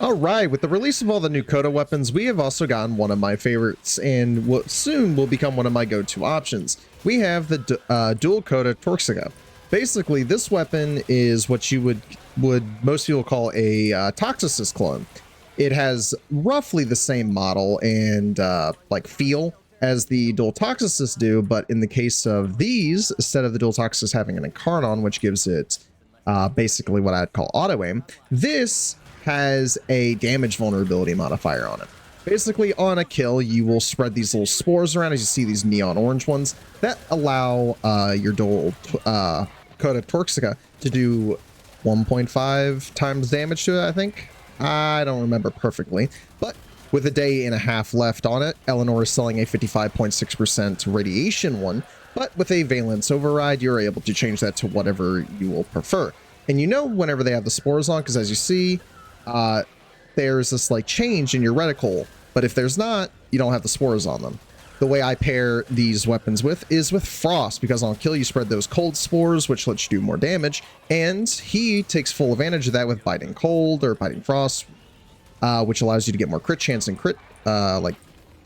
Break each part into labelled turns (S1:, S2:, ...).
S1: All right, with the release of all the new Coda weapons, we have also gotten one of my favorites and what soon will become one of my go-to options. We have the dual Coda Torxica. Basically, this weapon is what you would most people call a Toxocysts clone. It has roughly the same model and like feel as the dual Toxocysts do, but in the case of these, instead of the dual Toxocysts having an incarnon, which gives it basically what I'd call auto aim, this has a damage vulnerability modifier on it. Basically, on a kill, you will spread these little spores around, as you see these neon orange ones that allow your dual Coda Torxica to do 1.5 times damage to it, I think. I don't remember perfectly, but with a day and a half left on it, Eleanor is selling a 55.6% radiation one, but with a valence override, you're able to change that to whatever you will prefer. And you know whenever they have the spores on, because as you see, there's this like change in your reticle, but if there's not, you don't have the spores on them. The way I pair these weapons is with Frost, because on kill you spread those cold spores, which lets you do more damage, and he takes full advantage of that with Biting Cold or Biting Frost, which allows you to get more crit chance and crit, like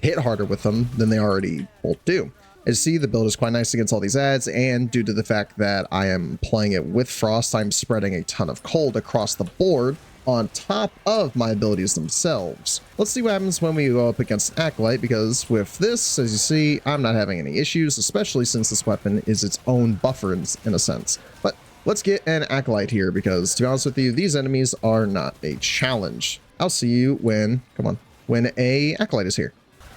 S1: hit harder with them than they already both do. As you see, the build is quite nice against all these ads, and due to the fact that I am playing it with Frost, I'm spreading a ton of cold across the board on top of my abilities themselves. Let's see what happens when we go up against an Acolyte, because with this, as you see, I'm not having any issues, especially since this weapon is its own buffer in a sense. But let's get an Acolyte here, because to be honest with you, these enemies are not a challenge. I'll see you when, when a Acolyte is here.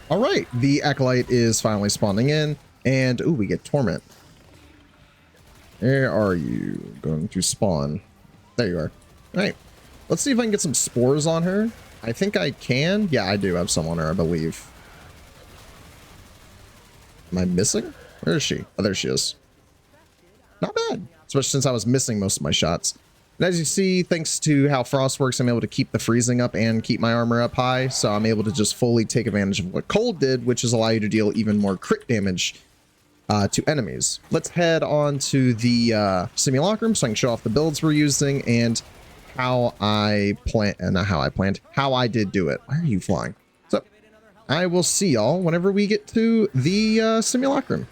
S1: All right, the Acolyte is finally spawning in, and ooh, we get Torment. Where are you going to spawn? There you are. All right. Let's see if I can get some spores on her. I think I can. Yeah, I do have some on her, I believe. Am I missing? Where is she? Oh, there she is. Not bad, especially since I was missing most of my shots. And as you see, thanks to how Frost works, I'm able to keep the freezing up and keep my armor up high. So I'm able to just fully take advantage of what Cold did, which is allow you to deal even more crit damage to enemies. Let's head on to the simulacrum so I can show off the builds we're using and how I did do it. Why are you flying? So I will see y'all whenever we get to the simulacrum.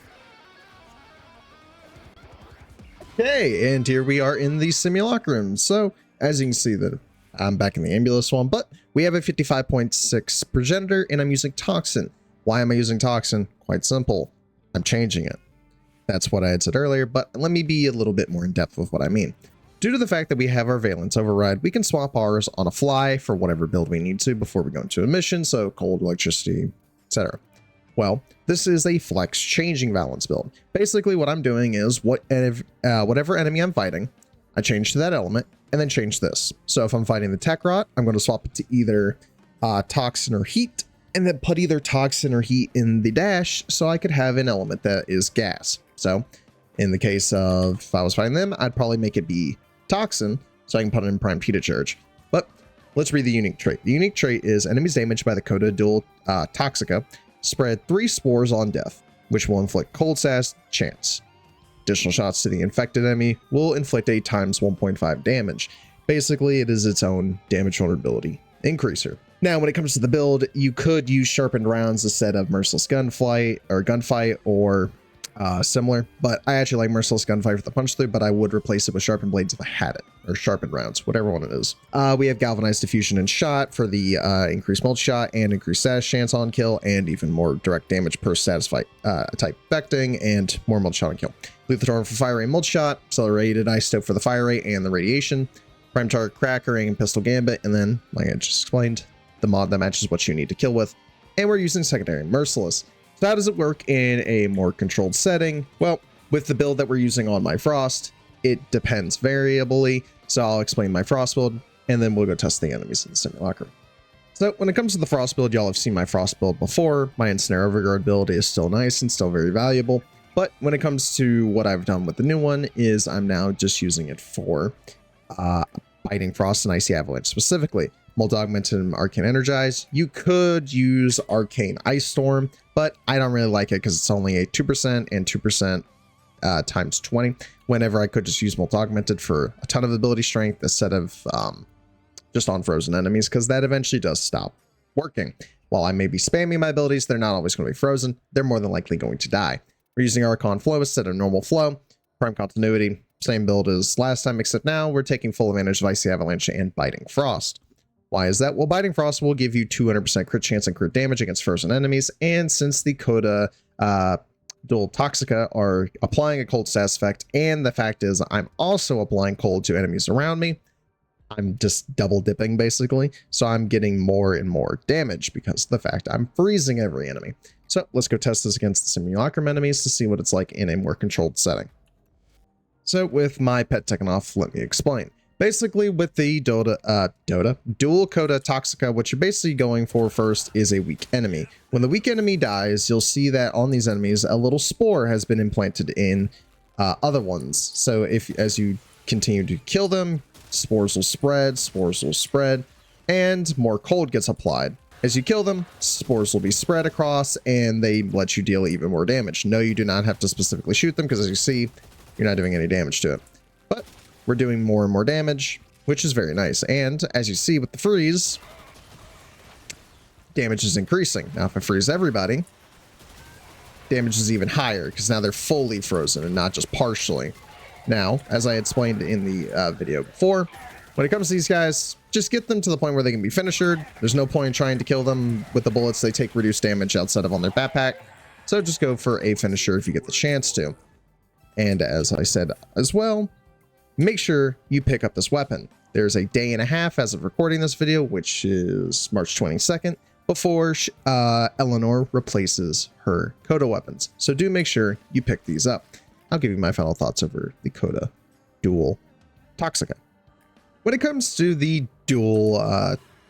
S1: Okay, and here we are in the simulacrum. So as you can see, that I'm back in the ambulance one, but we have a 55.6 progenitor and I'm using toxin. Why am I using toxin? Quite simple. I'm changing it. That's what I had said earlier, but let me be a little bit more in depth with what I mean. Due to the fact that we have our valence override, we can swap ours on a fly for whatever build we need to before we go into a mission, so cold, electricity, etc. Well, this is a flex changing valence build. Basically, what I'm doing is whatever enemy I'm fighting, I change to that element, and then change this. So if I'm fighting the Tech Rot, I'm going to swap it to either Toxin or Heat, and then put either Toxin or Heat in the dash, so I could have an element that is gas. So in the case of if I was fighting them, I'd probably make it be Toxin, so I can put it in Prime P to charge. But let's read the unique trait. The unique trait is enemies damaged by the Coda dual Torxica spread 3 spores on death, which will inflict cold sash chance. Additional shots to the infected enemy will inflict a times 1.5 damage. Basically, it is its own damage vulnerability increaser. Now, when it comes to the build, you could use sharpened rounds instead of merciless gunfight or similar, but I actually like merciless gunfight for the punch through, but I would replace it with sharpened blades if I had it, or sharpened rounds, whatever one it is. We have galvanized diffusion and shot for the increased multi shot and increased status chance on kill, and even more direct damage per satisfied type effecting and more multi shot on kill. Lethal torrent for fire rate multi shot, accelerated ice stoke for the fire rate and the radiation, prime target crackering and pistol gambit, and then like I just explained, the mod that matches what you need to kill with. And we're using secondary merciless. So how does it work in a more controlled setting? Well, with the build that we're using on my Frost, it depends variably. So I'll explain my Frost build, and then we'll go test the enemies in the simulacrum. So when it comes to the Frost build, y'all have seen my Frost build before. My Ensnare Overguard build is still nice and still very valuable. But when it comes to what I've done with the new one is I'm now just using it for Biting Frost and Icy Avalanche specifically. Multi-augmented and Arcane Energize. You could use Arcane Ice Storm, but I don't really like it because it's only a 2% and 2% times 20. Whenever I could just use Multi-augmented for a ton of ability strength instead of just on frozen enemies, because that eventually does stop working. While I may be spamming my abilities, they're not always going to be frozen. They're more than likely going to die. We're using Archon Flow instead of normal flow. Prime Continuity, same build as last time, except now we're taking full advantage of Icy Avalanche and Biting Frost. Why is that? Well, Biting Frost will give you 200% crit chance and crit damage against frozen enemies, and since the Coda Dual Toxica are applying a cold status effect, and the fact is I'm also applying cold to enemies around me, I'm just double dipping basically, so I'm getting more and more damage because of the fact I'm freezing every enemy. So let's go test this against the simulacrum enemies to see what it's like in a more controlled setting. So with my pet taken off, let me explain. Basically with the Dual Coda Torxica, what you're basically going for first is a weak enemy. When the weak enemy dies, you'll see that on these enemies, a little spore has been implanted in other ones. So as you continue to kill them, spores will spread, and more cold gets applied. As you kill them, spores will be spread across, and they let you deal even more damage. No, you do not have to specifically shoot them, because as you see, you're not doing any damage to it. But we're doing more and more damage, which is very nice. And as you see with the freeze, damage is increasing. Now, if I freeze everybody, damage is even higher, because now they're fully frozen and not just partially. Now, as I explained in the video before, when it comes to these guys, just get them to the point where they can be finishered. There's no point in trying to kill them with the bullets. They take reduced damage outside of on their backpack. So just go for a finisher if you get the chance to. And as I said as well, make sure you pick up this weapon. There's a day and a half as of recording this video, which is March 22nd, before Eleanor replaces her Coda weapons. So do make sure you pick these up. I'll give you my final thoughts over the Coda Dual Toxica. When it comes to the Dual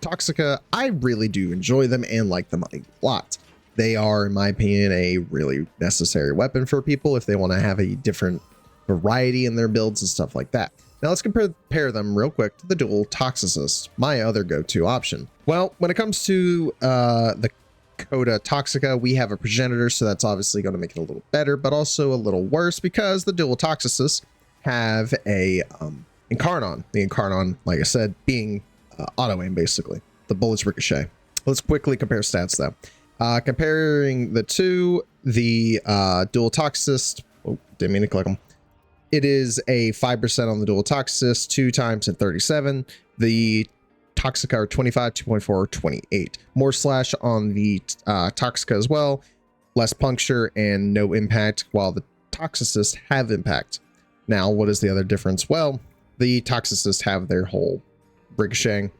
S1: Toxica, I really do enjoy them and like them a lot. They are, in my opinion, a really necessary weapon for people if they want to have a different variety in their builds and stuff like that. Now let's compare them real quick to the Dual Toxocysts, my other go-to option. Well, when it comes to the Coda Torxica, we have a progenitor, so that's obviously going to make it a little better, but also a little worse because the Dual Toxocysts have a Incarnon. The Incarnon, like I said, being auto aim basically. The bullets ricochet. Let's quickly compare stats though. Comparing the two, the Dual Toxocyst, oh, didn't mean to click them. It is a 5% on the Dual Toxocyst, 2 times at 37. The Toxica are 25, 2.4, 28. More slash on the Toxica as well, less puncture and no impact, while the Toxocysts have impact. Now, what is the other difference? Well, the Toxocysts have their whole ricocheting,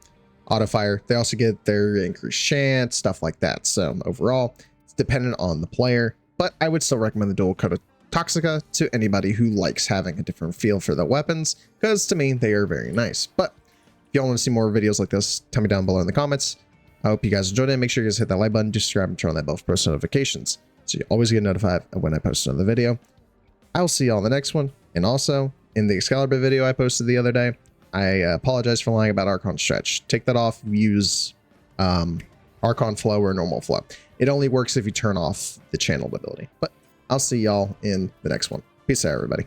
S1: auto fire. They also get their increased chance, stuff like that. So overall, it's dependent on the player, but I would still recommend the Dual Coda Torxica to anybody who likes having a different feel for the weapons, because to me, they are very nice. But if y'all want to see more videos like this, tell me down below in the comments. I hope you guys enjoyed it. Make sure you guys hit that like button, subscribe, and turn on that bell for post notifications, so you always get notified of when I post another video. I'll see y'all in the next one. And also, in the Excalibur video I posted the other day, I apologize for lying about Archon Stretch. Take that off, use Archon Flow or normal flow. It only works if you turn off the channeled ability. But I'll see y'all in the next one. Peace out, everybody.